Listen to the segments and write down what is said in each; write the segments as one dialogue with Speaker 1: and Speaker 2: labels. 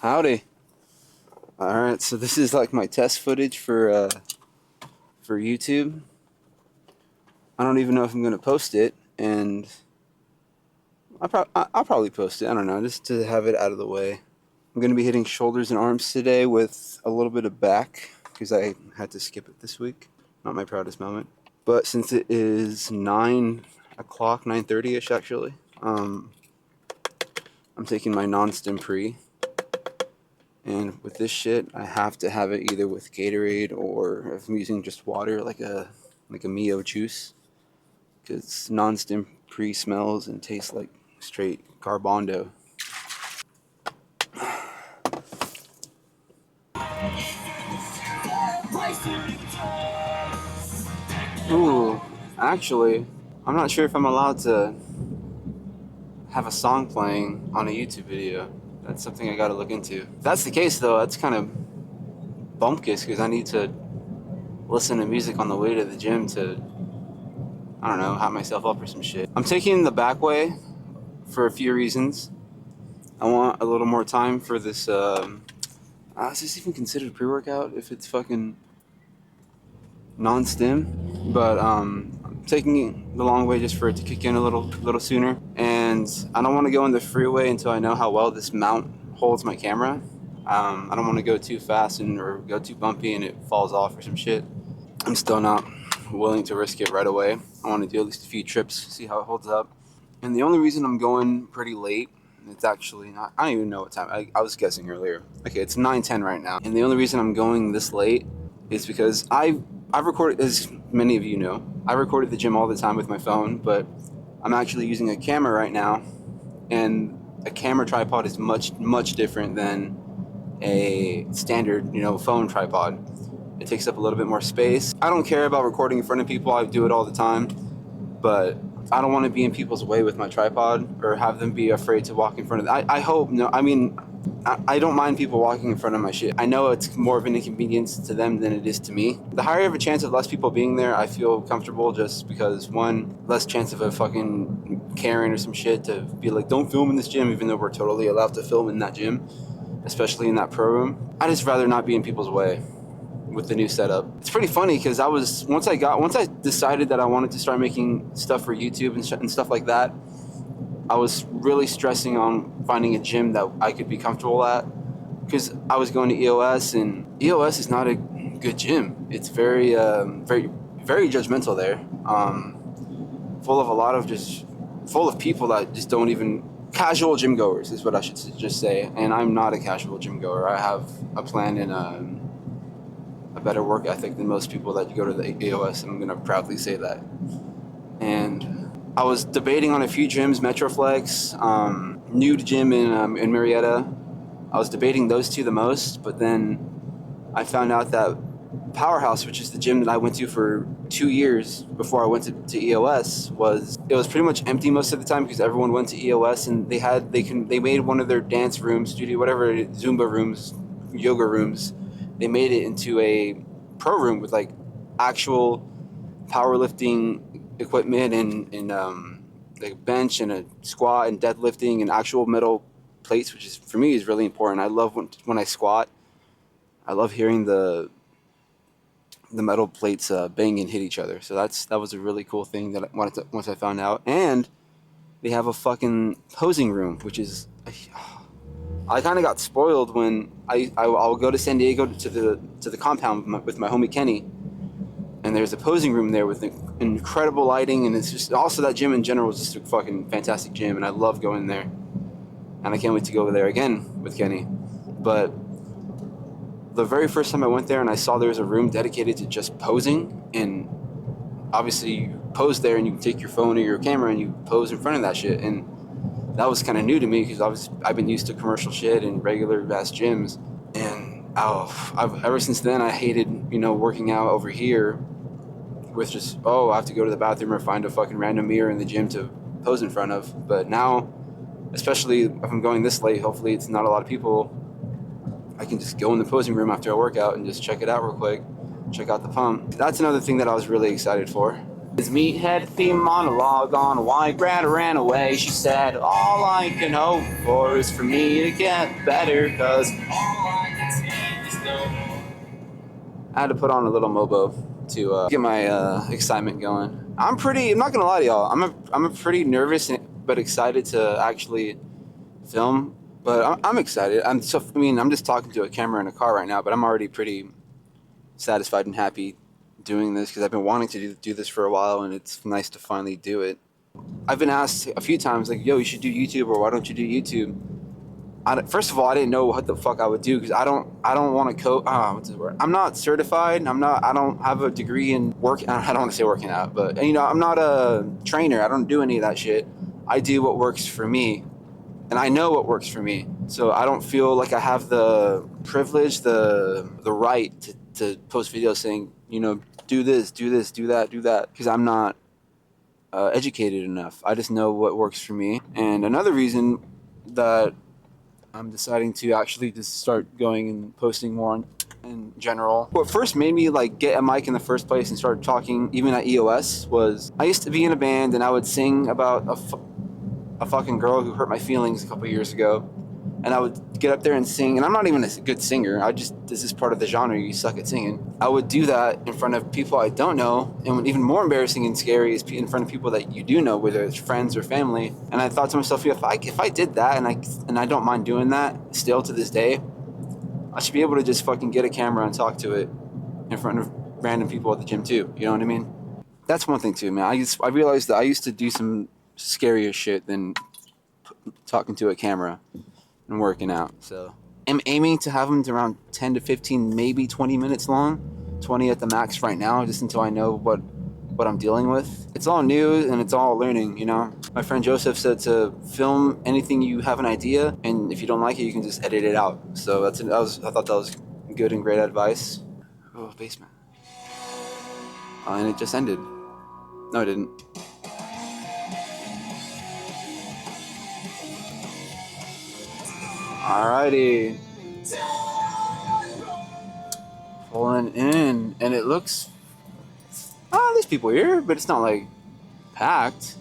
Speaker 1: Howdy. Alright, so this is like my test footage for YouTube. I don't even know if I'm gonna post it, and I'll probably post it. I don't know, just to have it out of the way. I'm gonna be hitting shoulders and arms today with a little bit of back because I had to skip it this week. Not my proudest moment, but since it is 9 o'clock, 9:30ish actually, I'm taking my non-stim pre. And with this shit, I have to have it either with Gatorade or if I'm using just water, like a Mio juice, because non-stim pre smells and tastes like straight carbondo. Ooh, actually, I'm not sure if I'm allowed to have a song playing on a YouTube video. That's something I gotta look into. If that's the case, though, that's kind of bumpkiss because I need to listen to music on the way to the gym to, I don't know, hype myself up or some shit. I'm taking the back way for a few reasons. I want a little more time for this. Is this even considered pre-workout if it's fucking non-stim? But I'm taking the long way just for it to kick in a little sooner. And I don't want to go in the freeway until I know how well this mount holds my camera. I don't want to go too fast or go too bumpy and it falls off or some shit. I'm still not willing to risk it right away. I want to do at least a few trips, see how it holds up. And the only reason I'm going pretty late, it's actually not, I don't even know what time, I was guessing earlier. Okay, it's 9:10 right now. And the only reason I'm going this late is because I've recorded, as many of you know, I recorded the gym all the time with my phone, but I'm actually using a camera right now, and a camera tripod is much different than a standard, phone tripod. It takes up a little bit more space. I don't care about recording in front of people, I do it all the time, but I don't want to be in people's way with my tripod or have them be afraid to walk in front of I hope, no, I mean, I don't mind people walking in front of my shit. I know it's more of an inconvenience to them than it is to me. The higher of a chance of less people being there, I feel comfortable just because, one, less chance of a fucking Karen or some shit to be like, don't film in this gym, even though we're totally allowed to film in that gym, especially in that pro room. I just rather not be in people's way with the new setup. It's pretty funny because once I decided that I wanted to start making stuff for YouTube and stuff like that, I was really stressing on finding a gym that I could be comfortable at, because I was going to EOS, and EOS is not a good gym. It's very judgmental there, full of people that just don't even, casual gym goers is what I should just say, and I'm not a casual gym goer. I have a plan and a better work ethic than most people that go to the EOS, and I'm going to proudly say that. And I was debating on a few gyms, Metroflex, Nude Gym in Marietta. I was debating those two the most, but then I found out that Powerhouse, which is the gym that I went to for 2 years before I went to EOS, was pretty much empty most of the time because everyone went to EOS, and they made one of their dance rooms, studio, whatever, Zumba rooms, yoga rooms. They made it into a pro room with like actual powerlifting equipment and like a bench and a squat and deadlifting and actual metal plates, which is, for me, is really important. I love when I squat. I love hearing the metal plates bang and hit each other. So that was a really cool thing that once I found out. And they have a fucking posing room, which is, I kind of got spoiled when I'll go to San Diego to the compound with my homie Kenny, and there's a posing room there with incredible lighting, and it's just, also that gym in general is just a fucking fantastic gym, and I love going there, and I can't wait to go over there again with Kenny. But the very first time I went there and I saw there was a room dedicated to just posing, and obviously you pose there and you can take your phone or your camera and you pose in front of that shit, and that was kind of new to me because I've been used to commercial shit and regular vast gyms, and ever since then I hated working out over here with just, I have to go to the bathroom or find a fucking random mirror in the gym to pose in front of. But now, especially if I'm going this late, hopefully it's not a lot of people, I can just go in the posing room after I work out and just check it out real quick, check out the pump. That's another thing that I was really excited for. His meathead theme monologue on why Greta ran away. She said, all I can hope for is for me to get better, cause all I can see is no more. I had to put on a little Mobo to get my excitement going. I'm not gonna lie to y'all, I'm a pretty nervous but excited to actually film. But I'm excited. I'm just talking to a camera in a car right now, but I'm already pretty satisfied and happy doing this because I've been wanting to do this for a while, and it's nice to finally do it. I've been asked a few times, like, yo, you should do YouTube, or why don't you do YouTube? First of all, I didn't know what the fuck I would do because I don't want to code. What's the word? I'm not certified. I don't have a degree in work. I don't want to say working out, but I'm not a trainer. I don't do any of that shit. I do what works for me, and I know what works for me. So I don't feel like I have the privilege, the right to post videos saying, do this, do that, because I'm not educated enough. I just know what works for me. And another reason that I'm deciding to actually just start going and posting more in general. What first made me get a mic in the first place and start talking even at EOS was I used to be in a band and I would sing about a fucking girl who hurt my feelings a couple years ago. And I would get up there and sing, and I'm not even a good singer. This is part of the genre, you suck at singing. I would do that in front of people I don't know, and even more embarrassing and scary is in front of people that you do know, whether it's friends or family. And I thought to myself, if I did that, and I don't mind doing that still to this day, I should be able to just fucking get a camera and talk to it in front of random people at the gym too. You know what I mean? That's one thing too, man. I realized that I used to do some scarier shit than talking to a camera and working out. So I'm aiming to have them to around 10 to 15, maybe 20 minutes long, 20 at the max right now, just until I know what I'm dealing with. It's all new and it's all learning, My friend Joseph said to film anything you have an idea, and if you don't like it, you can just edit it out. So I thought that was good and great advice. Oh, basement. And it just ended. No, it didn't. Alrighty. Pulling in, and it looks, there's people here, but it's not packed.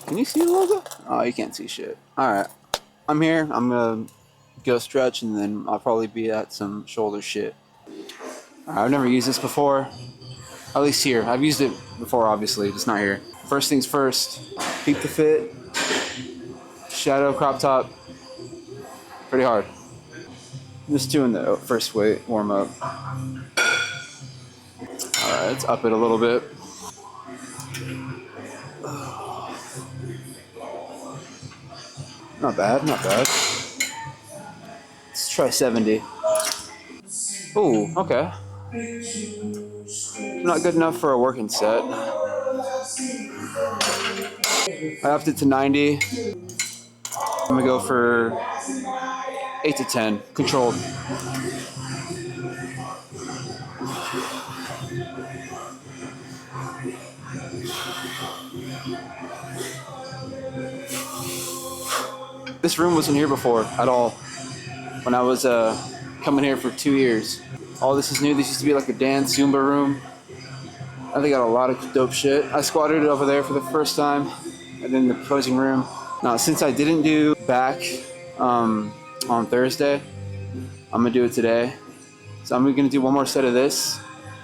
Speaker 1: Can you see the logo? Oh, you can't see shit. Alright, I'm here. I'm gonna go stretch, and then I'll probably be at some shoulder shit. I've never used this before, at least here. I've used it before, obviously, just not here. First things first, peep the fit, shadow crop top. Pretty hard. Just doing the first weight warm up. Alright, let's up it a little bit. Not bad, not bad. Let's try 70. Ooh, okay. Not good enough for a working set. I upped it to 90. I'm gonna go for 8 to 10, controlled. This room wasn't here before at all when I was coming here for 2 years. All this is new. This used to be like a dance Zumba room. I think I got a lot of dope shit. I squatted it over there for the first time, and then the posing room. Now, since I didn't do back on Thursday, I'm gonna do it today. So I'm gonna do one more set of this.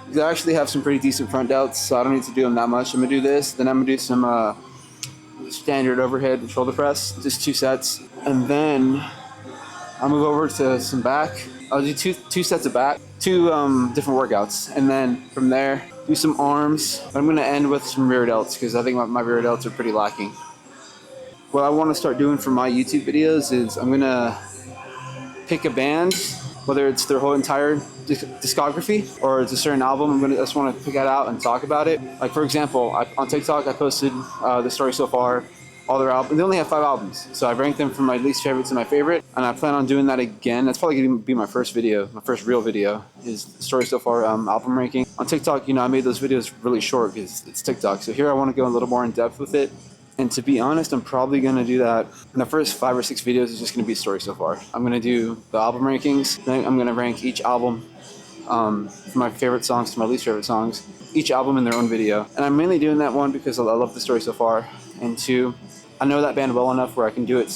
Speaker 1: Because I actually have some pretty decent front delts, so I don't need to do them that much. I'm gonna do this, then I'm gonna do some standard overhead shoulder press, just 2 sets, and then I'll move over to some back. I'll do two sets of back, 2 different workouts, and then from there do some arms. I'm gonna end with some rear delts because I think my rear delts are pretty lacking. What I want to start doing for my YouTube videos is I'm gonna pick a band, whether it's their whole entire discography or it's a certain album. I just want to pick that out and talk about it. Like, for example, on TikTok I posted the story so far, all their albums. They only have 5 albums, so I ranked them from my least favorite to my favorite, and I plan on doing that again. That's probably gonna be my first video, my first real video, is the story so far album ranking. On TikTok, I made those videos really short because it's TikTok. So here I want to go a little more in depth with it. And to be honest, I'm probably going to do that. In the first 5 or 6 videos is just going to be story so far. I'm going to do the album rankings. Then I'm going to rank each album from my favorite songs to my least favorite songs, each album in their own video. And I'm mainly doing that, one, because I love the story so far, and two, I know that band well enough where I can do it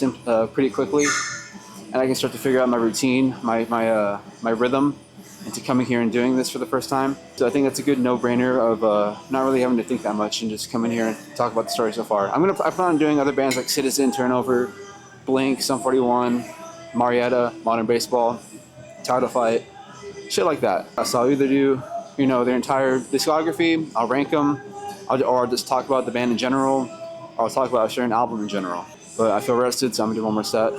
Speaker 1: pretty quickly, and I can start to figure out my routine, my rhythm, into coming here and doing this for the first time. So I think that's a good no-brainer of not really having to think that much and just come in here and talk about the story so far. I plan on doing other bands like Citizen, Turnover, Blink, Sum 41, Marietta, Modern Baseball, Title Fight, shit like that. So I'll either do, their entire discography, I'll rank them, or I'll just talk about the band in general, or I'll talk about a certain album in general. But I feel rested, so I'm gonna do one more set.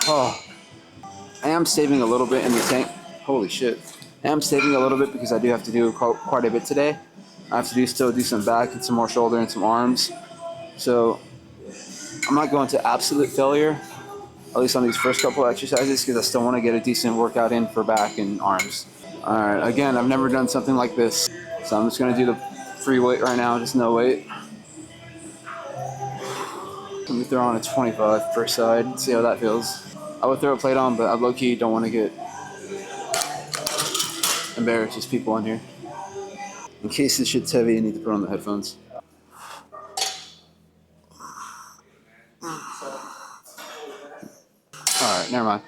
Speaker 1: Oh, I am saving a little bit in the tank. Holy shit. I am saving a little bit because I do have to do quite a bit today. I have to still do some back and some more shoulder and some arms. So I'm not going to absolute failure, at least on these first couple exercises, because I still want to get a decent workout in for back and arms. Alright, again, I've never done something like this, so I'm just going to do the free weight right now, just no weight. Let me throw on a 25 per side, see how that feels. I would throw a plate on, but I low-key don't want to get embarrassed. There's people in here. In case this shit's heavy, I need to put on the headphones. Alright, never mind.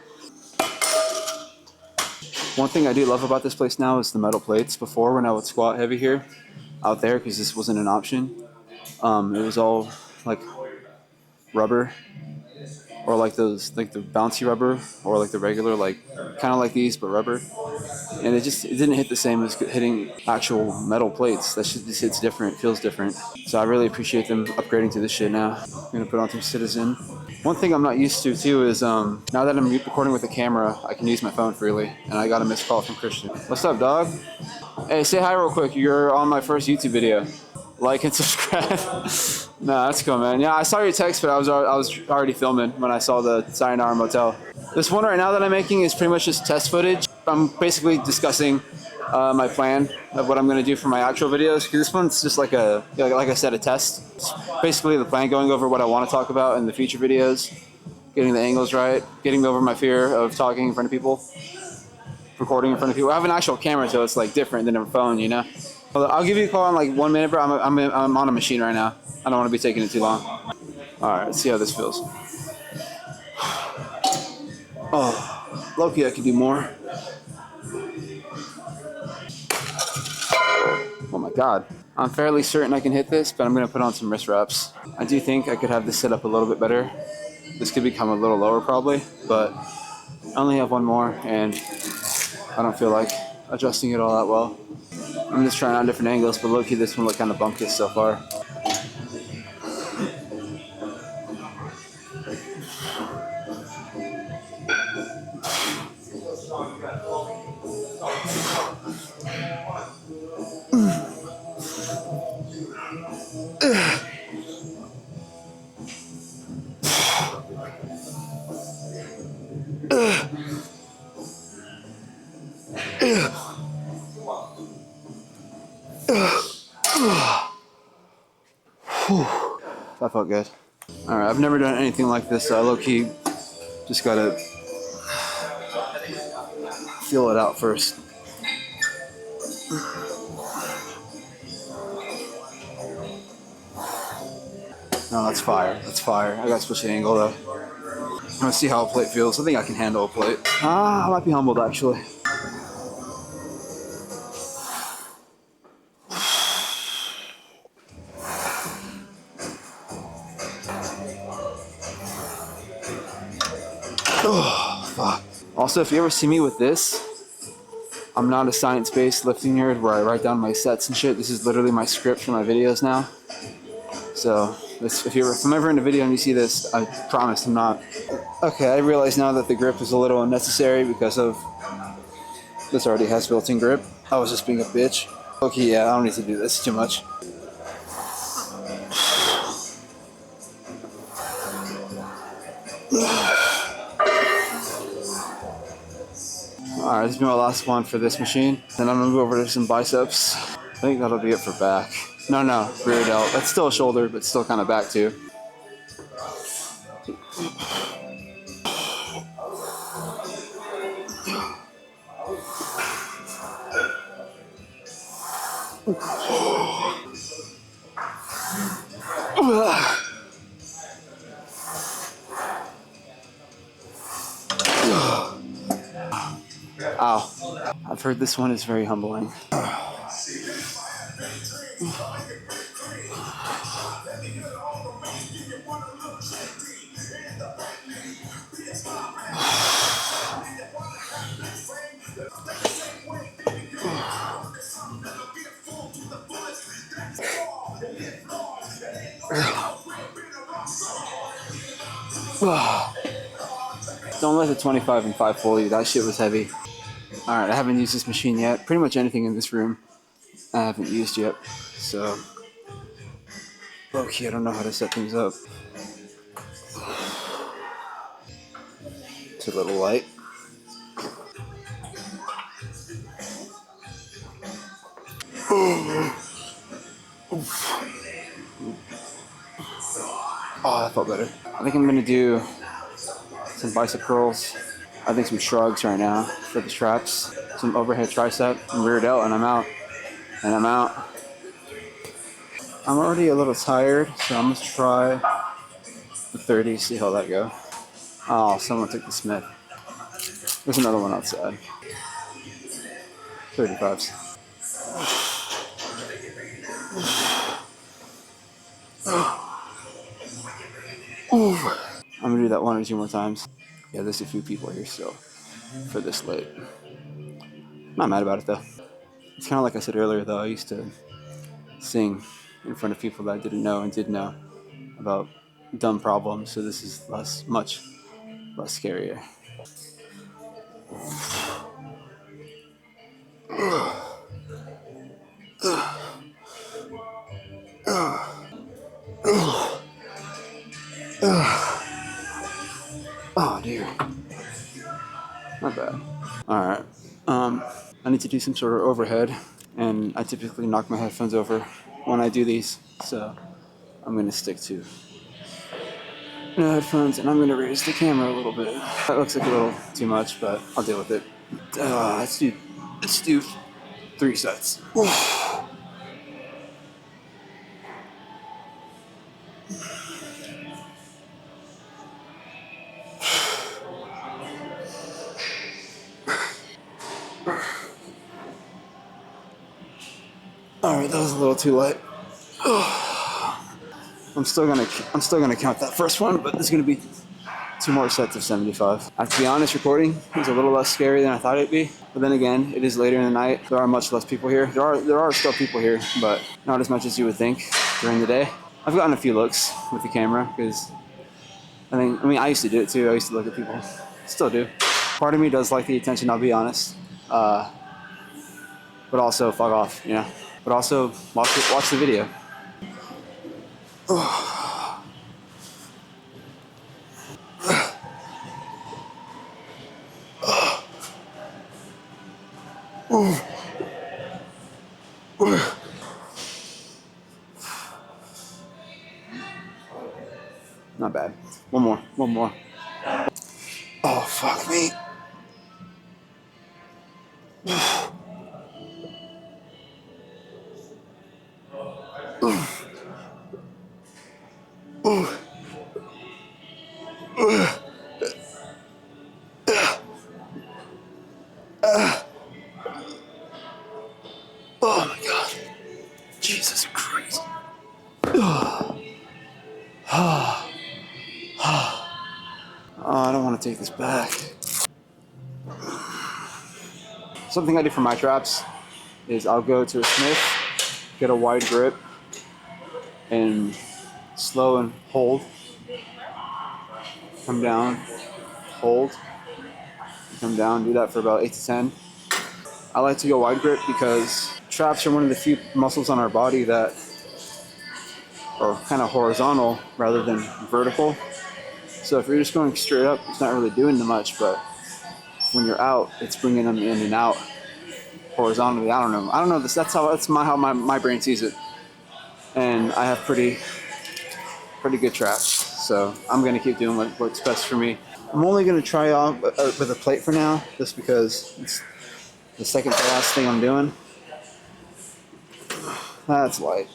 Speaker 1: One thing I do love about this place now is the metal plates. Before, when I would squat heavy here, out there, because this wasn't an option, it was all like rubber, or like those, like the bouncy rubber, or like the regular, like kind of like these but rubber, and it didn't hit the same as hitting actual metal plates. That shit just hits different, feels different. So I really appreciate them upgrading to this shit now. I'm gonna put on some Citizen. One thing I'm not used to too is now that I'm recording with a camera, I can use my phone freely, and I got a missed call from Christian. What's up, dog? Hey, say hi real quick. You're on my first YouTube video. Like and subscribe. Nah, that's cool, man. Yeah, I saw your text, but I was already filming when I saw the Sayonara Motel. This one right now that I'm making is pretty much just test footage. I'm basically discussing my plan of what I'm going to do for my actual videos, because this one's just like like I said, a test. It's basically the plan, going over what I want to talk about in the future videos, getting the angles right, getting over my fear of talking in front of people, recording in front of people. I have an actual camera, so it's like different than a phone, I'll give you a call in like 1 minute, bro. I'm on a machine right now. I don't want to be taking it too long. Alright, let's see how this feels. Oh, low-key I could do more. Oh my god. I'm fairly certain I can hit this, but I'm going to put on some wrist wraps. I do think I could have this set up a little bit better. This could become a little lower probably, but I only have one more, and I don't feel like adjusting it all that well. I'm just trying out different angles, but low-key this one looked kind of bunky so far. That felt good. Alright, I've never done anything like this, so I low-key just gotta feel it out first. No, that's fire. That's fire. I gotta switch the angle though. I'm gonna see how a plate feels. I think I can handle a plate. I might be humbled actually. Oh, fuck. Also, if you ever see me with this, I'm not a science-based lifting nerd where I write down my sets and shit. This is literally my script for my videos now. So, if I'm ever in a video and you see this, I promise I'm not. Okay, I realize now that the grip is a little unnecessary because of this already has built-in grip. I was just being a bitch. Okay, yeah, I don't need to do this too much. Alright, this is my last one for this machine. Then I'm gonna go over to some biceps. I think that'll be it for back. No, rear delt. That's still shoulder, but still kind of back too. Ow. I've heard this one is very humbling. Don't let the 25 and 5 fool you. That shit was heavy. Alright, I haven't used this machine yet. Pretty much anything in this room I haven't used yet. So, okay, I don't know how to set things up. It's a little light. Oh, that felt better. I think I'm gonna do some bicep curls. I think some shrugs right now for the traps. Some overhead tricep and rear delt, and I'm out. And I'm out. I'm already a little tired, so I'm gonna try the 30, see how that go. Oh, someone took the Smith. There's another one outside. 35s. I'm gonna do that 1 or 2 more times. Yeah, there's a few people here still for this late. Not mad about it though. It's kind of like I said earlier though, I used to sing in front of people that I didn't know and did know about dumb problems, so this is much less scarier. Oh dear. Not bad. Alright. I need to do some sort of overhead, and I typically knock my headphones over when I do these, so I'm gonna stick to no headphones, and I'm gonna raise the camera a little bit. That looks like a little too much, but I'll deal with it. Let's do 3 sets. Alright, that was a little too light. I'm still gonna count that first one, but there's gonna be 2 more sets of 75. I have to be honest, recording is a little less scary than I thought it'd be. But then again, it is later in the night. There are much less people here. There are still people here, but not as much as you would think during the day. I've gotten a few looks with the camera because I used to do it too. I used to look at people. Still do. Part of me does like the attention, I'll be honest. But also fuck off, you know. But also watch the video. Not bad. One more. Oh, fuck me. Oh my God. Jesus Christ. Oh, I don't want to take this back. Something I do for my traps is I'll go to a Smith, get a wide grip, and slow and hold. Come down, hold, come down, do that for about 8 to 10. I like to go wide grip because traps are one of the few muscles on our body that are kind of horizontal rather than vertical. So if you're just going straight up, it's not really doing much, but when you're out, it's bringing them in and out horizontally. I don't know. That's how my brain sees it. And I have pretty good traps. So I'm gonna keep doing what works best for me. I'm only gonna try off with a plate for now, just because it's the second to last thing I'm doing. That's light.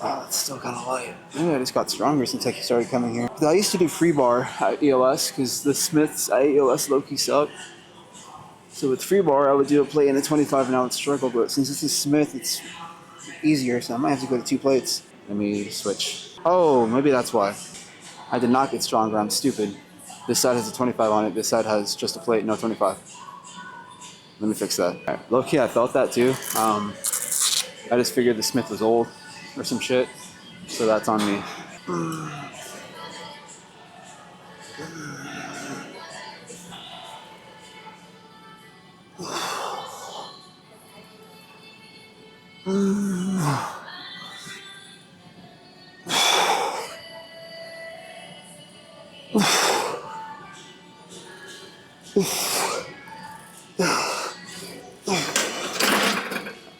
Speaker 1: Oh, it's still kind of light. Maybe I just got stronger since I started coming here. I used to do free bar at EOS because the Smiths at EOS low-key suck. So with free bar, I would do a plate and a 25 and I would struggle. But since this is Smith, it's easier. So I might have to go to 2 plates. Let me switch. Oh, maybe that's why. I did not get stronger. I'm stupid. This side has a 25 on it. This side has just a plate, no 25. Let me fix that. Right. Low-key, I felt that too. I just figured the Smith was old or some shit. So that's on me.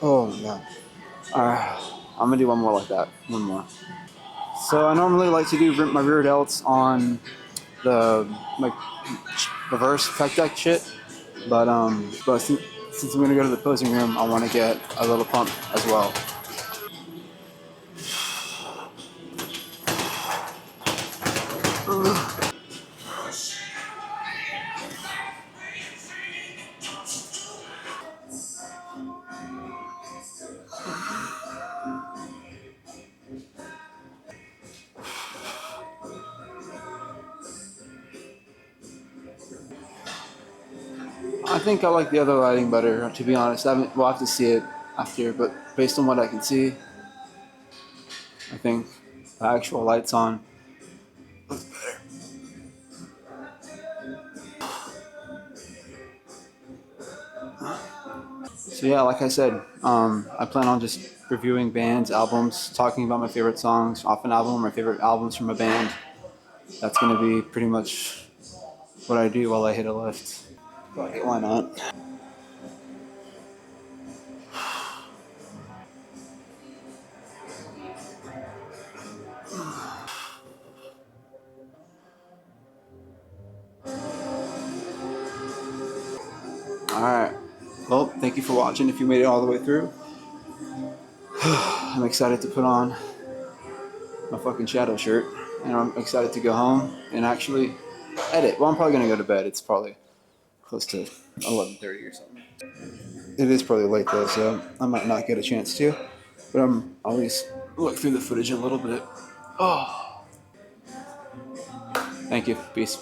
Speaker 1: Oh my god. Alright, I'm gonna do one more like that. One more. So I normally like to do my rear delts on the like reverse pec deck shit, but since I'm gonna go to the posing room, I want to get a little pump as well. I think I like the other lighting better, to be honest. We'll have to see it after, but based on what I can see, I think the actual lights on looks better. So yeah, like I said, I plan on just reviewing bands, albums, talking about my favorite songs off an album, my favorite albums from a band. That's gonna be pretty much what I do while I hit a lift. Fuck it, why not? Alright. Well, thank you for watching if you made it all the way through. I'm excited to put on my fucking shadow shirt. And I'm excited to go home and actually edit. Well, I'm probably gonna go to bed. It's probably close to 11:30 or something. It is probably late though, so I might not get a chance to. But I'm always look through the footage a little bit. Oh. Thank you. Peace.